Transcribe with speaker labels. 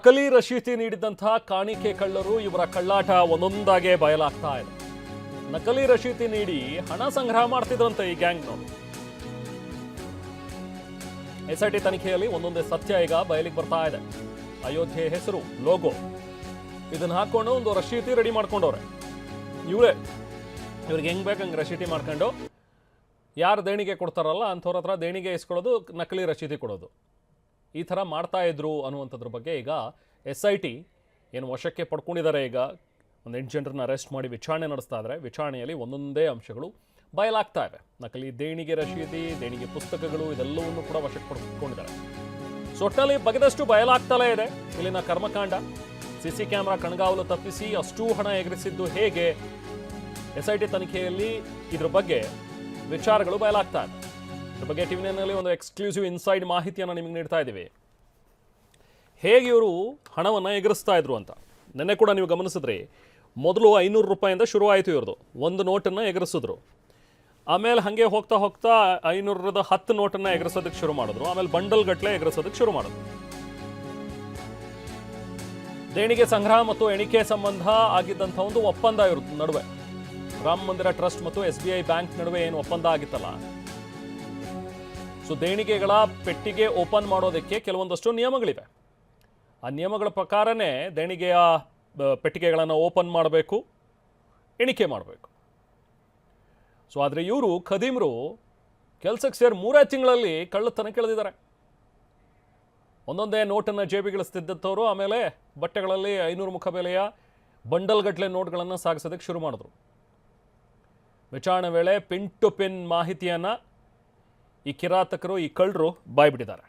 Speaker 1: ನಕಲಿ ರಶೀತಿ ನೀಡಿದಂತಹ ಕಾಣಿಕೆ ಕಳ್ಳರು ಇವರ ಕಳ್ಳಾಟ ಒಂದೊಂದಾಗೆ ಬಯಲಾಗ್ತಾ ಇದೆ. ನಕಲಿ ರಶೀತಿ ನೀಡಿ ಹಣ ಸಂಗ್ರಹ ಮಾಡ್ತಿದ್ರಂತೆ ಈ ಗ್ಯಾಂಗ್ನವರು. ಎಸ್ಐಟಿ ತನಿಖೆಯಲ್ಲಿ ಒಂದೊಂದೇ ಸತ್ಯ ಈಗ ಬಯಲಿಗೆ ಬರ್ತಾ ಇದೆ. ಅಯೋಧ್ಯೆ ಹೆಸರು ಲೋಗೋ ಇದನ್ನ ಹಾಕೊಂಡು ಒಂದು ರಶೀತಿ ರೆಡಿ ಮಾಡ್ಕೊಂಡವ್ರೆ. ಇವ್ರಿಗೆ ಹೆಂಗ್ ಬೇಕಂಗೆ ರಶೀತಿ ಮಾಡ್ಕೊಂಡು ಯಾರು ದೇಣಿಗೆ ಕೊಡ್ತಾರಲ್ಲ ಅಂಥವ್ರ ಹತ್ರ ದೇಣಿಗೆ ಇಸ್ಕೊಳ್ಳೋದು, ನಕಲಿ ರಶೀತಿ ಕೊಡೋದು, ಈ ಥರ ಮಾಡ್ತಾ ಇದ್ರು ಅನ್ನುವಂಥದ್ರ ಬಗ್ಗೆ ಈಗ SIT ಏನು ವಶಕ್ಕೆ ಪಡ್ಕೊಂಡಿದ್ದಾರೆ. ಈಗ ಒಂದು 8 ಜನರನ್ನ ಅರೆಸ್ಟ್ ಮಾಡಿ ವಿಚಾರಣೆ ನಡೆಸ್ತಾ ಇದ್ದಾರೆ. ವಿಚಾರಣೆಯಲ್ಲಿ ಒಂದೊಂದೇ ಅಂಶಗಳು ಬಯಲಾಗ್ತಾ ಇವೆ. ನಕಲಿ ದೇಣಿಗೆ ರಶೀದಿ, ದೇಣಿಗೆ ಪುಸ್ತಕಗಳು ಇದೆಲ್ಲವನ್ನು ಕೂಡ ವಶಕ್ಕೆ ಪಡ್ಕೊಂಡಿದ್ದಾರೆ. ಒಟ್ಟಿನಲ್ಲಿ ಬಗೆದಷ್ಟು ಬಯಲಾಗ್ತಲೇ ಇದೆ ಇಲ್ಲಿನ ಕರ್ಮಕಾಂಡ. CC ಕ್ಯಾಮೆರಾ ಕಣ್ಗಾವಲು ತಪ್ಪಿಸಿ ಅಷ್ಟೂ ಹಣ ಎಗರಿಸಿದ್ದು ಹೇಗೆ? SIT ತನಿಖೆಯಲ್ಲಿ ಇದ್ರ ಬಗ್ಗೆ ವಿಚಾರಗಳು ಬಯಲಾಗ್ತಾ ಇದೆ. ಇದ್ರ ಬಗ್ಗೆ ಟಿವಿ9ನಲ್ಲಿ ಒಂದು ಎಕ್ಸ್ಕ್ಲೂಸಿವ್ ಇನ್ಸೈಡ್ ಮಾಹಿತಿಯನ್ನು ನಿಮಗೆ ನೀಡ್ತಾ ಇದ್ದೀವಿ. ಹೇಗೆ ಇವರು ಹಣವನ್ನು ಎಗರಿಸ್ತಾ ಇದ್ರು ಅಂತ ನೆನ್ನೆ ಕೂಡ ನೀವು ಗಮನಿಸಿದ್ರಿ. ಮೊದಲು 500 ರೂಪಾಯಿಂದ ಶುರುವಾಯಿತು ಇವ್ರದ್ದು. ಒಂದು ನೋಟನ್ನು ಎಗರಿಸಿದ್ರು. ಆಮೇಲೆ ಹಾಗೆ ಹೋಗ್ತಾ ಹೋಗ್ತಾ 500ರದ 10 ನೋಟನ್ನು ಎಗರಿಸೋದಕ್ಕೆ ಶುರು ಮಾಡಿದ್ರು. ಆಮೇಲೆ ಬಂಡಲ್ ಗಟ್ಟಲೆ ಎಗರಿಸೋದಕ್ಕೆ ಶುರು ಮಾಡಿದ್ರು. ದೇಣಿಗೆ ಸಂಗ್ರಹ ಮತ್ತು ಎಣಿಕೆ ಸಂಬಂಧ ಆಗಿದ್ದಂಥ ಒಂದು ಒಪ್ಪಂದ ಇವ್ರ ನಡುವೆ, ರಾಮ ಮಂದಿರ ಟ್ರಸ್ಟ್ ಮತ್ತು SBI ಬ್ಯಾಂಕ್ ನಡುವೆ ಏನು ಒಪ್ಪಂದ ಆಗಿತ್ತಲ್ಲ, ಸೊ ದೇಣಿಗೆಗಳ ಪೆಟ್ಟಿಗೆ ಓಪನ್ ಮಾಡೋದಕ್ಕೆ ಕೆಲವೊಂದಷ್ಟು ನಿಯಮಗಳಿವೆ. ಆ ನಿಯಮಗಳ ಪ್ರಕಾರನೇ ದೇಣಿಗೆಯ ಪೆಟ್ಟಿಗೆಗಳನ್ನು ಓಪನ್ ಮಾಡಬೇಕು, ಎಣಿಕೆ ಮಾಡಬೇಕು. ಸೊ ಆದರೆ ಇವರು ಖದೀಮ್ರು ಕೆಲಸಕ್ಕೆ ಸೇರಿ 3 ತಿಂಗಳಲ್ಲಿ ಕಳ್ಳತನ ಕೆಳೆದಿದ್ದಾರೆ. ಒಂದೊಂದೇ ನೋಟನ್ನು ಜೇಬಿಗಿಳಿಸ್ತಿದ್ದಂಥವ್ರು ಆಮೇಲೆ ಬಟ್ಟೆಗಳಲ್ಲಿ 500 ಮುಖಬೆಲೆಯ ಬಂಡಲ್ ಗಟ್ಟಲೆ ನೋಟ್ಗಳನ್ನು ಸಾಗಿಸೋದಕ್ಕೆ ಶುರು ಮಾಡಿದ್ರು. ವಿಚಾರಣೆ ವೇಳೆ ಪಿನ್ ಟು ಪಿನ್ ಮಾಹಿತಿಯನ್ನು ಈ ಕಿರಾತಕರು, ಈ ಕಳ್ಳರು ಬಾಯ್ಬಿಟ್ಟಿದ್ದಾರೆ.